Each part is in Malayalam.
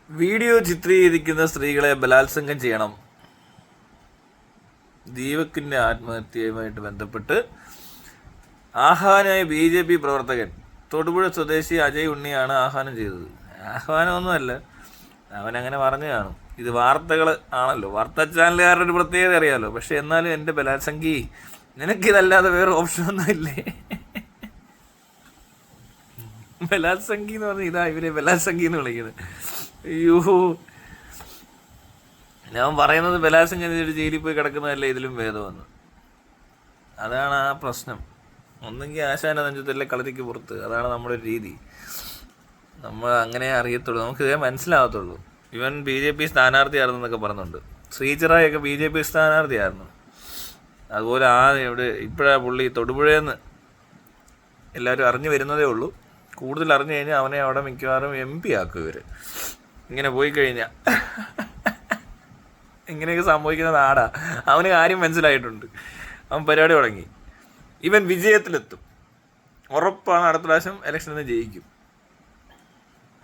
വീഡിയോ ചിത്രീകരിക്കുന്ന സ്ത്രീകളെ ബലാത്സംഗം ചെയ്യണം. ദീപകിന്റെ ആത്മഹത്യയുമായിട്ട് ബന്ധപ്പെട്ട് ആഹ്വാനമായ BJP പ്രവർത്തകൻ തൊടുപുഴ സ്വദേശി അജയ് ഉണ്ണിയാണ് ആഹ്വാനം ചെയ്തത്. ആഹ്വാനമൊന്നുമല്ല, അവനങ്ങനെ പറഞ്ഞു കാണും. ഇത് വാർത്തകൾ ആണല്ലോ, വാർത്താ ചാനലുകാരുടെ ഒരു പ്രത്യേകത അറിയാമല്ലോ. പക്ഷെ എന്നാലും എൻ്റെ ബലാത്സംഗി, നിനക്കിതല്ലാതെ വേറെ ഓപ്ഷനൊന്നും ഇല്ലേ? ബലാത്സംഗി എന്ന് പറഞ്ഞാൽ ഇതാ ഇവരെ ബലാത്സംഗി എന്ന് വിളിക്കുന്നത്. അയ്യോ, ഞാൻ പറയുന്നത് ബലാത്സംഗം ചെയ്തിട്ട് ജയിലിൽ പോയി കിടക്കുന്നതല്ലേ ഇതിലും ഭേദമെന്ന്. അതാണ് ആ പ്രശ്നം. ഒന്നെങ്കിൽ ആശാന നെഞ്ചത്തല്ലേ കളരിക്ക് പുറത്ത്. അതാണ് നമ്മുടെ ഒരു രീതി. നമ്മൾ അങ്ങനെ അറിയത്തുള്ളൂ, നമുക്ക് ഇതേ മനസ്സിലാകത്തുള്ളൂ. ഇവൻ BJP സ്ഥാനാർത്ഥിയായിരുന്നൊക്കെ പറയുന്നുണ്ട്. ശ്രീചിറായൊക്കെ BJP സ്ഥാനാർത്ഥിയായിരുന്നു. അതുപോലെ ഇപ്പോഴാണ് പുള്ളി തൊടുപുഴയെന്ന് എല്ലാവരും അറിഞ്ഞു വരുന്നതേ ഉള്ളൂ. കൂടുതൽ അറിഞ്ഞു കഴിഞ്ഞാൽ അവനെ അവിടെ മിക്കവാറും MP ആക്കും ഇവർ. ഇങ്ങനെ പോയി കഴിഞ്ഞാൽ ഇങ്ങനെയൊക്കെ സംഭവിക്കുന്ന നാടാ. അവന് കാര്യം മനസ്സിലായിട്ടുണ്ട്. അവൻ പരിപാടി തുടങ്ങി. ഇവൻ വിജയത്തിലെത്തും, ഉറപ്പാണ്. അടുത്ത പ്രാവശ്യം ഇലക്ഷനിൽ ജയിക്കും.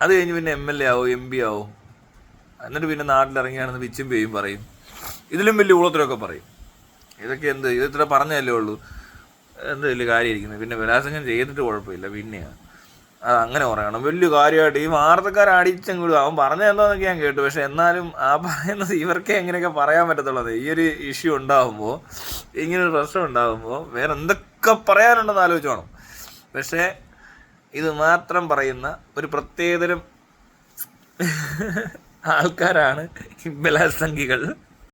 അത് കഴിഞ്ഞ് പിന്നെ MLA ആവും, MP ആവും. എന്നിട്ട് പിന്നെ നാട്ടിലിറങ്ങിയാണെന്ന് പിച്ചും പേയും പറയും. ഇതിലും വലിയ ഊളത്തിലൊക്കെ പറയും. ഇതൊക്കെ ഇത്ര പറഞ്ഞതല്ലേ ഉള്ളൂ, എന്ത് വലിയ കാര്യമായിരിക്കുന്നത്. പിന്നെ ബലാത്സംഗം ചെയ്തിട്ട് കുഴപ്പമില്ല, പിന്നെയാണ് അങ്ങനെ പറയണം വലിയ കാര്യമായിട്ട്. ഈ വാർത്തക്കാർ അടിച്ചെങ്കിലും അവൻ പറഞ്ഞതെന്നൊക്കെ ഞാൻ കേട്ടു. പക്ഷെ എന്നാലും ആ പറയുന്നത് ഇവർക്കേ എങ്ങനെയൊക്കെ പറയാൻ പറ്റത്തുള്ളത്. ഈ ഒരു ഇഷ്യൂ ഉണ്ടാകുമ്പോൾ, ഇങ്ങനൊരു പ്രശ്നം ഉണ്ടാകുമ്പോൾ വേറെ എന്തൊക്കെ പറയാനുണ്ടെന്ന് ആലോചിച്ചോണം. പക്ഷേ ഇത് മാത്രം പറയുന്ന ഒരു പ്രത്യേകതരം ആൾക്കാരാണ് ബലാത്സംഗികൾ.